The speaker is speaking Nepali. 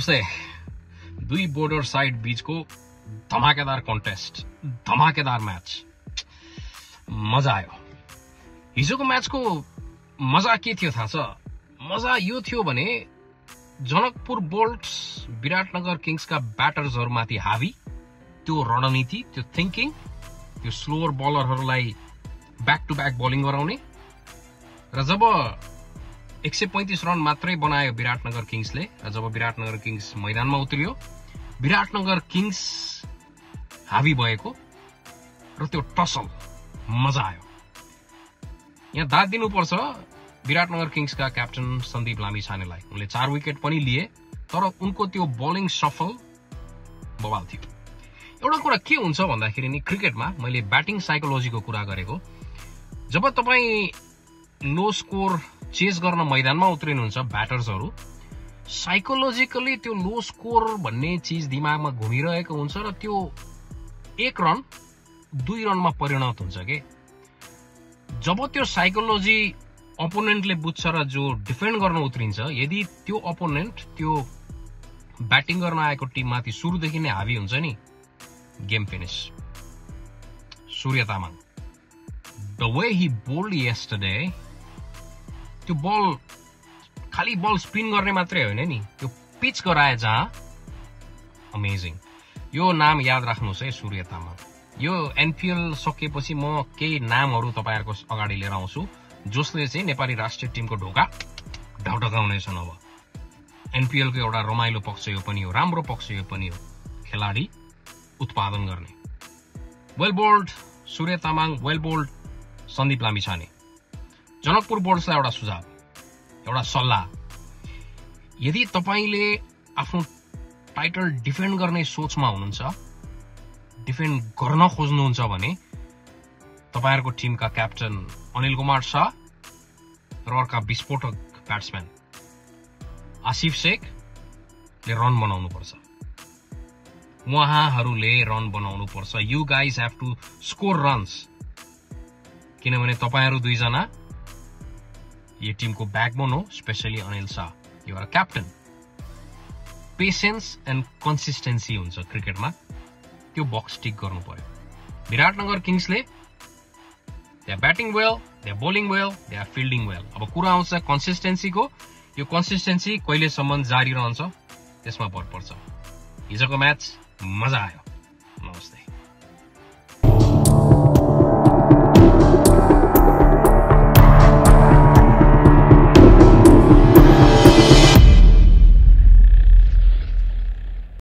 नमस्ते। दुई बोर्डर साइड बीचको धमाकेदार कन्टेस्ट, धमाकेदार म्याच, मजा आयो। हिजोको म्याचको मजा के थियो थाहा छ? मजा यो थियो भने जनकपुर बोल्ट्स विराटनगर किङ्सका ब्याटर्सहरूमाथि हावी, त्यो रणनीति, त्यो थिंकिङ, त्यो स्लोअर बलरहरूलाई ब्याक टु ब्याक बलिङ गराउने र जब 135 रन मात्रै बनायो विराटनगर किङ्सले र जब विराटनगर किङ्स मैदानमा उत्रियो, विराटनगर किङ्स हावी भएको र त्यो टसल मजा आयो। यहाँ दाद दिनुपर्छ विराटनगर किङ्सका क्याप्टन सन्दीप लामिछानेलाई। उनले 4 विकेट पनि लिए, तर उनको त्यो बलिङ सफल बवाल थियो। एउटा कुरा के हुन्छ भन्दाखेरि नि क्रिकेटमा, मैले ब्याटिङ साइकोलोजीको कुरा गरेको, जब तपाईँ लो स्कोर चेस गर्न मैदानमा उत्रिनुहुन्छ ब्याटर्सहरू, साइकोलोजिकली त्यो लो स्कोर भन्ने चीज दिमागमा घुमिरहेको हुन्छ र त्यो 1 रन 2 रनमा परिणत हुन्छ के। जब त्यो साइकोलोजी अपोनेन्टले बुझ्छ र जो डिफेन्ड गर्न उत्रिन्छ, यदि त्यो अपोनेन्ट त्यो ब्याटिङ गर्न आएको टिममाथि सुरुदेखि नै हावी हुन्छ नि, game finish. Surya Tamang, the way he bowled yesterday, त्यो बल खाली बल स्पिन गर्ने मात्रै होइन नि, त्यो पिच गराए जहाँ, अमेजिङ। यो नाम याद राख्नुहोस् है, सूर्य तामाङ। यो एनपीएल सकिएपछि म केही नामहरू तपाईहरुको अगाडि लिएर आउँछु जसले चाहिँ नेपाली राष्ट्रिय टिमको ढोका ढकढकाउनेछन्। अब एनपीएल को एउटा रमाइलो पक्ष यो पनि हो, राम्रो पक्ष यो पनि हो, खेलाडी उत्पादन गर्ने। वेल बोल्ड सूर्य तामाङ, वेल बोल्ड सन्दीप लामिछाने। जनकपुर बोर्ड्सलाई एउटा सुझाव, एउटा सल्लाह, यदि तपाईले आफ्नो टाइटल डिफेन्ड गर्ने सोचमा हुनुहुन्छ, डिफेन्ड गर्न खोज्नुहुन्छ भने तपाईहरुको टिमका क्याप्टन अनिल कुमार शाह र अर्का विस्फोटक ब्याट्सम्यान आसिफ शेखले रन बनाउनु पर्छ। उहाँहरूले रन बनाउनु पर्छ। You guys have to score runs, किनभने तपाईहरु दुईजना यो टिमको ब्याकबोन हो, specially Anil Shah, you are captain. Patience and consistency हुन्छ क्रिकेटमा, त्यो बक्स टिक गर्नु पर्यो। विराटनगर किङ्सले they are batting well, they are bowling well, they are fielding well. अब कुरा आउँछ कन्सिस्टेन्सीको। यो कन्सिस्टेन्सी कहिलेसम्म जारी रहन्छ त्यसमा भर पर्छ। हिजोको म्याच मजा आयो।